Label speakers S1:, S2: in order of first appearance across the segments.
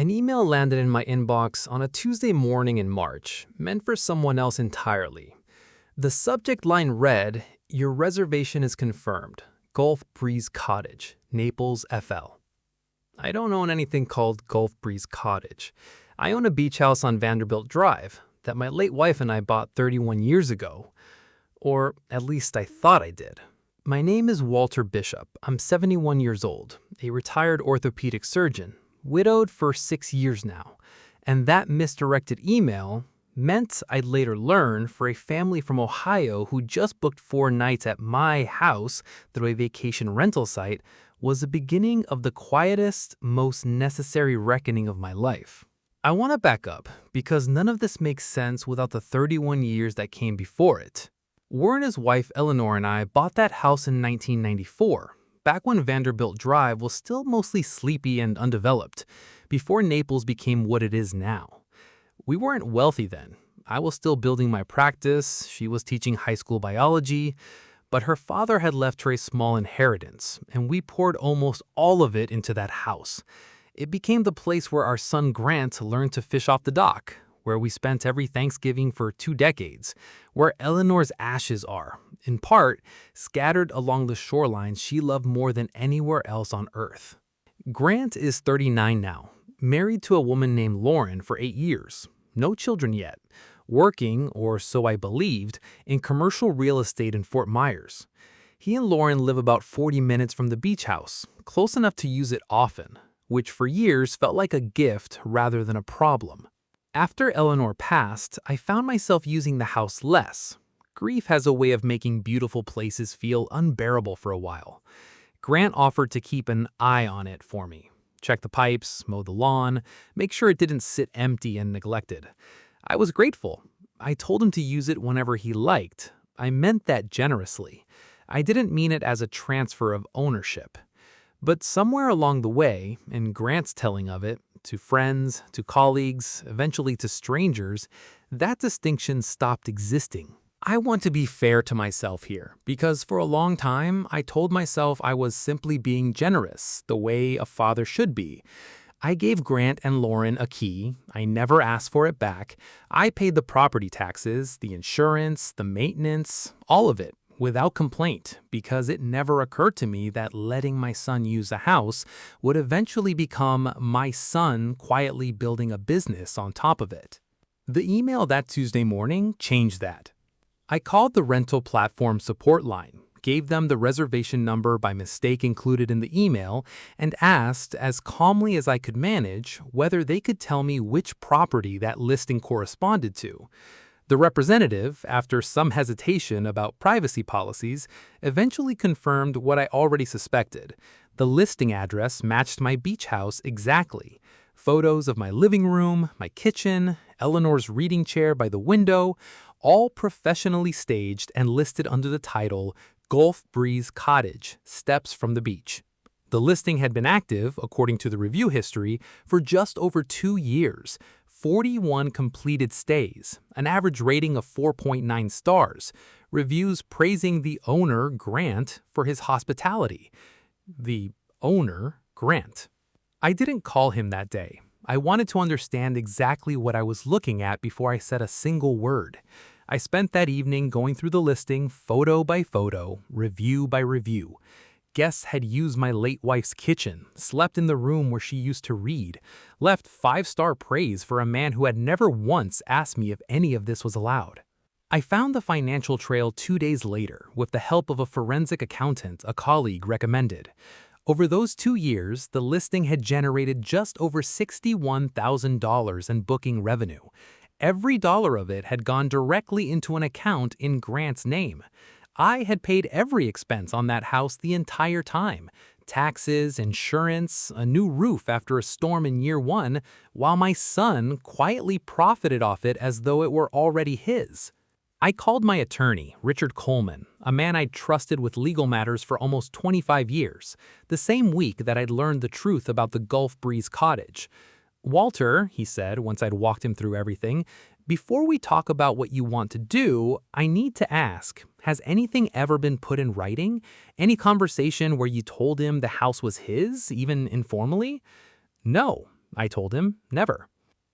S1: An email landed in my inbox on a Tuesday morning in March, meant for someone else entirely. The subject line read, "Your reservation is confirmed. Gulf Breeze Cottage, Naples, FL." I don't own anything called Gulf Breeze Cottage. I own a beach house on Vanderbilt Drive that my late wife and I bought 31 years ago. Or at least I thought I did. My name is Walter Bishop. I'm 71 years old, a retired orthopedic surgeon, widowed for 6 years now. And that misdirected email meant, I'd later learn, for a family from Ohio who just booked 4 nights at my house through a vacation rental site was the beginning of the quietest, most necessary reckoning of my life. I want to back up because none of this makes sense without the 31 years that came before it. Warren, his wife Eleanor, and I bought that house in 1994, back when Vanderbilt Drive was still mostly sleepy and undeveloped, before Naples became what it is now. We weren't wealthy then. I was still building my practice, she was teaching high school biology, but her father had left her a small inheritance, and we poured almost all of it into that house. It became the place where our son Grant learned to fish off the dock, where we spent every Thanksgiving for 2 decades, where Eleanor's ashes are, in part, scattered along the shorelines she loved more than anywhere else on Earth. Grant is 39 now, married to a woman named Lauren for 8 years, no children yet, working, or so I believed, in commercial real estate in Fort Myers. He and Lauren live about 40 minutes from the beach house, close enough to use it often, which for years felt like a gift rather than a problem. After Eleanor passed, I found myself using the house less. Grief has a way of making beautiful places feel unbearable for a while. Grant offered to keep an eye on it for me. Check the pipes, mow the lawn, make sure it didn't sit empty and neglected. I was grateful. I told him to use it whenever he liked. I meant that generously. I didn't mean it as a transfer of ownership. But somewhere along the way, in Grant's telling of it, to friends, to colleagues, eventually to strangers, that distinction stopped existing. I want to be fair to myself here, because for a long time, I told myself I was simply being generous, the way a father should be. I gave Grant and Lauren a key. I never asked for it back. I paid the property taxes, the insurance, the maintenance, all of it, without complaint, because it never occurred to me that letting my son use a house would eventually become my son quietly building a business on top of it. The email that Tuesday morning changed that. I called the rental platform support line, gave them the reservation number by mistake included in the email, and asked, as calmly as I could manage, whether they could tell me which property that listing corresponded to. The representative, after some hesitation about privacy policies, eventually confirmed what I already suspected. The listing address matched my beach house exactly. Photos of my living room, my kitchen, Eleanor's reading chair by the window, all professionally staged and listed under the title Gulf Breeze Cottage, Steps from the Beach. The listing had been active, according to the review history, for just over 2 years. 41 completed stays, an average rating of 4.9 stars, reviews praising the owner, Grant, for his hospitality. The owner, Grant. I didn't call him that day. I wanted to understand exactly what I was looking at before I said a single word. I spent that evening going through the listing photo by photo, review by review. Guests had used my late wife's kitchen, slept in the room where she used to read, left 5-star praise for a man who had never once asked me if any of this was allowed. I found the financial trail 2 days later with the help of a forensic accountant a colleague recommended. Over those 2 years, the listing had generated just over $61,000 in booking revenue. Every dollar of it had gone directly into an account in Grant's name. I had paid every expense on that house the entire time. Taxes, insurance, a new roof after a storm in year 1, while my son quietly profited off it as though it were already his. I called my attorney, Richard Coleman, a man I'd trusted with legal matters for almost 25 years, the same week that I'd learned the truth about the Gulf Breeze Cottage. "Walter," he said once I'd walked him through everything, "before we talk about what you want to do, I need to ask, has anything ever been put in writing? Any conversation where you told him the house was his, even informally?" "No." I told him, never.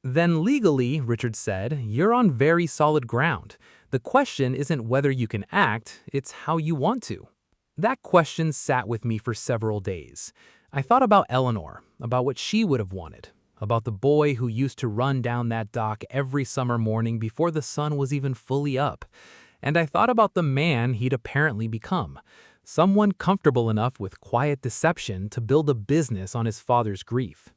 S1: Then legally, Richard said, you're on very solid ground. The question isn't whether you can act, it's how you want to. That question sat with me for several days. I thought about Eleanor, about what she would have wanted, about the boy who used to run down that dock every summer morning before the sun was even fully up. And I thought about the man he'd apparently become, someone comfortable enough with quiet deception to build a business on his father's grief.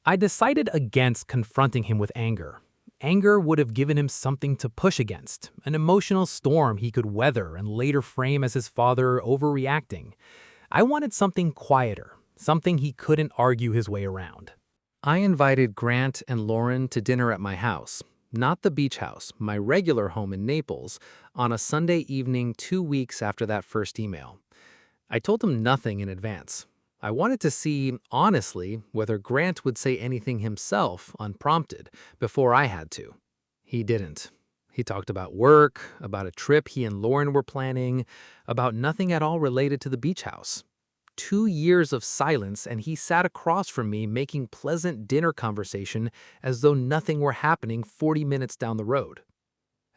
S1: I decided against confronting him with anger. Anger would have given him something to push against, an emotional storm he could weather and later frame as his father overreacting. I wanted something quieter, something he couldn't argue his way around. I invited Grant and Lauren to dinner at my house, not the beach house, my regular home in Naples, on a Sunday evening 2 weeks after that first email. I told them nothing in advance. I wanted to see, honestly, whether Grant would say anything himself, unprompted, before I had to. He didn't. He talked about work, about a trip he and Lauren were planning, about nothing at all related to the beach house. 2 years of silence, and he sat across from me making pleasant dinner conversation as though nothing were happening 40 minutes down the road.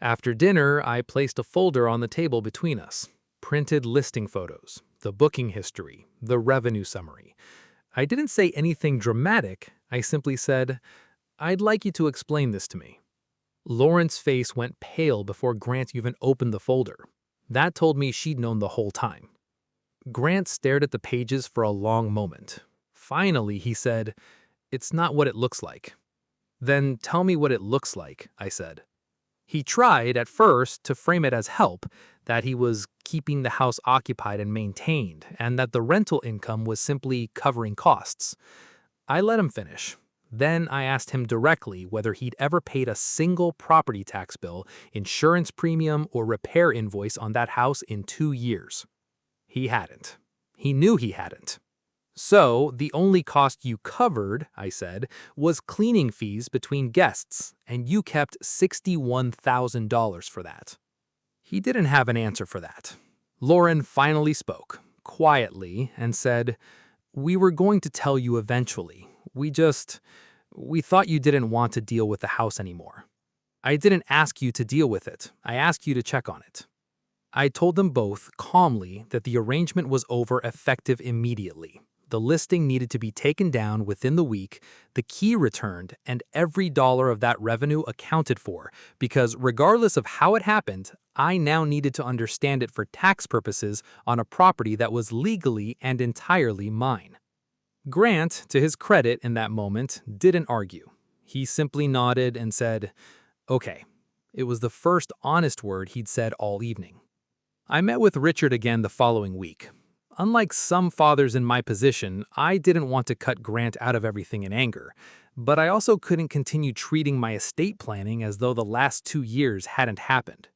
S1: After dinner, I placed a folder on the table between us. Printed listing photos, the booking history, the revenue summary. I didn't say anything dramatic. I simply said, I'd like you to explain this to me. Lauren's face went pale before Grant even opened the folder. That told me she'd known the whole time. Grant stared at the pages for a long moment. Finally, he said, It's not what it looks like. Then tell me what it looks like, I said. He tried, at first, to frame it as help, that he was keeping the house occupied and maintained, and that the rental income was simply covering costs. I let him finish. Then I asked him directly whether he'd ever paid a single property tax bill, insurance premium, or repair invoice on that house in 2 years. He hadn't. He knew he hadn't. So, the only cost you covered, I said, was cleaning fees between guests, and you kept $61,000 for that. He didn't have an answer for that. Lauren finally spoke, quietly, and said, We were going to tell you eventually. We thought you didn't want to deal with the house anymore. I didn't ask you to deal with it. I asked you to check on it. I told them both, calmly, that the arrangement was over effective immediately. The listing needed to be taken down within the week, the key returned, and every dollar of that revenue accounted for, because regardless of how it happened, I now needed to understand it for tax purposes on a property that was legally and entirely mine. Grant, to his credit in that moment, didn't argue. He simply nodded and said, Okay. It was the first honest word he'd said all evening. I met with Richard again the following week. Unlike some fathers in my position, I didn't want to cut Grant out of everything in anger, but I also couldn't continue treating my estate planning as though the last 2 years hadn't happened.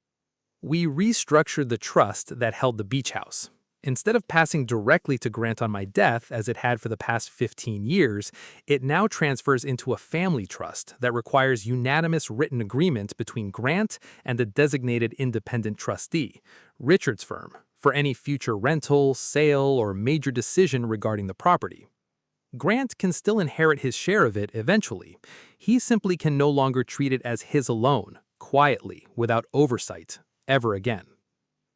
S1: We restructured the trust that held the beach house. Instead of passing directly to Grant on my death, as it had for the past 15 years, it now transfers into a family trust that requires unanimous written agreement between Grant and the designated independent trustee, Richard's firm, for any future rental, sale, or major decision regarding the property. Grant can still inherit his share of it eventually. He simply can no longer treat it as his alone, quietly, without oversight, ever again.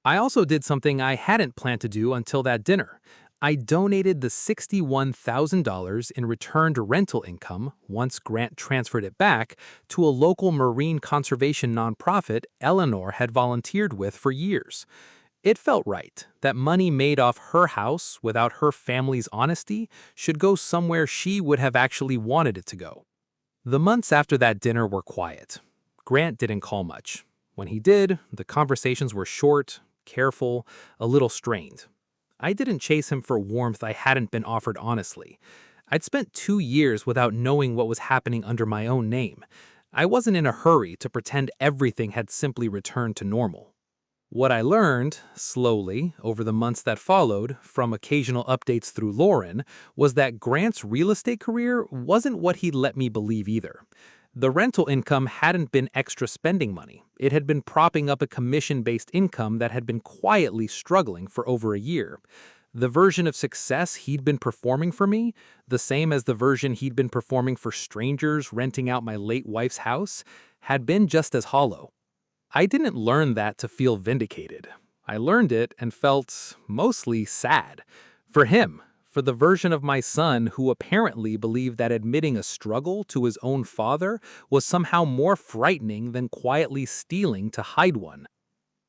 S1: I also did something I hadn't planned to do until that dinner. I donated the $61,000 in returned rental income, once Grant transferred it back, to a local marine conservation nonprofit Eleanor had volunteered with for years. It felt right that money made off her house without her family's honesty should go somewhere she would have actually wanted it to go. The months after that dinner were quiet. Grant didn't call much. When he did, the conversations were short, careful, a little strained. I didn't chase him for warmth I hadn't been offered honestly. I'd spent 2 years without knowing what was happening under my own name. I wasn't in a hurry to pretend everything had simply returned to normal. What I learned, slowly, over the months that followed, from occasional updates through Lauren, was that Grant's real estate career wasn't what he'd let me believe either. The rental income hadn't been extra spending money. It had been propping up a commission-based income that had been quietly struggling for over a year. The version of success he'd been performing for me, the same as the version he'd been performing for strangers renting out my late wife's house, had been just as hollow. I didn't learn that to feel vindicated. I learned it and felt mostly sad. For him, for the version of my son who apparently believed that admitting a struggle to his own father was somehow more frightening than quietly stealing to hide one.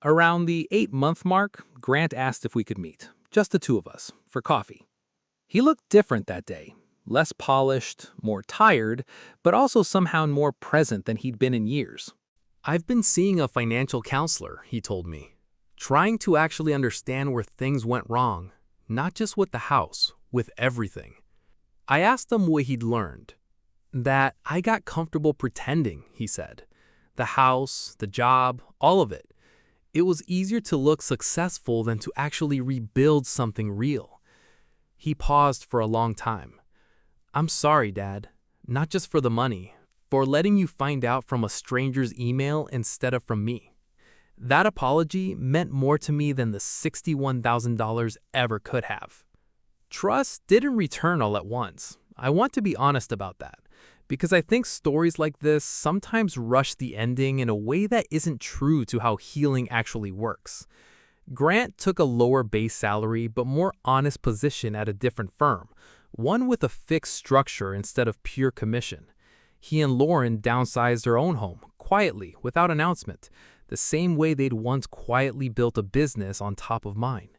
S1: Around the 8-month mark, Grant asked if we could meet, just the two of us, for coffee. He looked different that day, less polished, more tired, but also somehow more present than he'd been in years. "I've been seeing a financial counselor," he told me, "trying to actually understand where things went wrong, not just with the house, with everything." I asked him what he'd learned. "That I got comfortable pretending," he said. "The house, the job, all of it. It was easier to look successful than to actually rebuild something real." He paused for a long time. "I'm sorry, Dad, not just for the money, for letting you find out from a stranger's email instead of from me. That apology meant more to me than the $61,000 ever could have." Trust didn't return all at once. I want to be honest about that, because I think stories like this sometimes rush the ending in a way that isn't true to how healing actually works. Grant took a lower base salary but more honest position at a different firm, one with a fixed structure instead of pure commission. He and Lauren downsized their own home, quietly, without announcement, the same way they'd once quietly built a business on top of mine.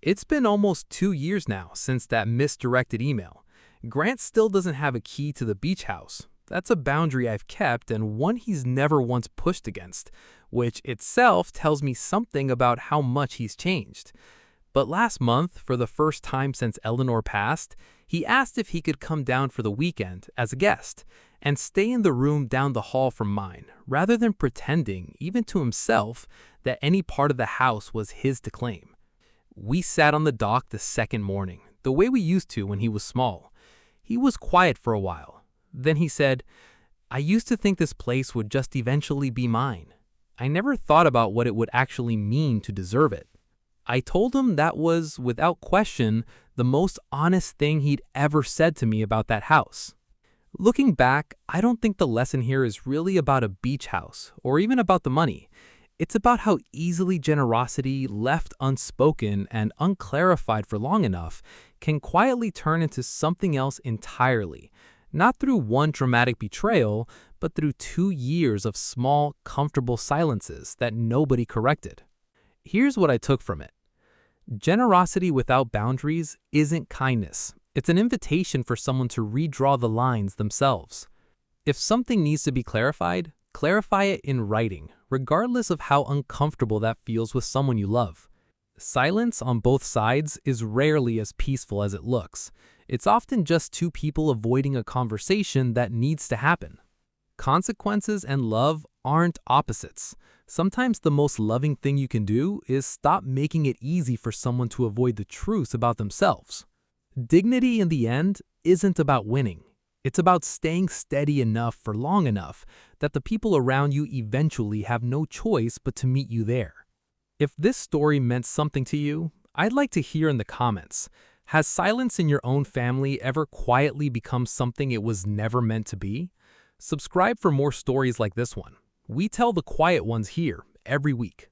S1: It's been almost 2 years now since that misdirected email. Grant still doesn't have a key to the beach house. That's a boundary I've kept and one he's never once pushed against, which itself tells me something about how much he's changed. But last month, for the first time since Eleanor passed, he asked if he could come down for the weekend as a guest and stay in the room down the hall from mine, rather than pretending, even to himself, that any part of the house was his to claim. We sat on the dock the second morning, the way we used to when he was small. He was quiet for a while. Then he said, "I used to think this place would just eventually be mine. I never thought about what it would actually mean to deserve it." I told him that was, without question, the most honest thing he'd ever said to me about that house. Looking back, I don't think the lesson here is really about a beach house or even about the money. It's about how easily generosity, left unspoken and unclarified for long enough, can quietly turn into something else entirely, not through one dramatic betrayal, but through 2 years of small, comfortable silences that nobody corrected. Here's what I took from it. Generosity without boundaries isn't kindness. It's an invitation for someone to redraw the lines themselves. If something needs to be clarified, clarify it in writing, regardless of how uncomfortable that feels with someone you love. Silence on both sides is rarely as peaceful as it looks. It's often just two people avoiding a conversation that needs to happen. Consequences and love aren't opposites. Sometimes the most loving thing you can do is stop making it easy for someone to avoid the truth about themselves. Dignity in the end isn't about winning. It's about staying steady enough for long enough that the people around you eventually have no choice but to meet you there. If this story meant something to you, I'd like to hear in the comments. Has silence in your own family ever quietly become something it was never meant to be? Subscribe for more stories like this one. We tell the quiet ones here every week.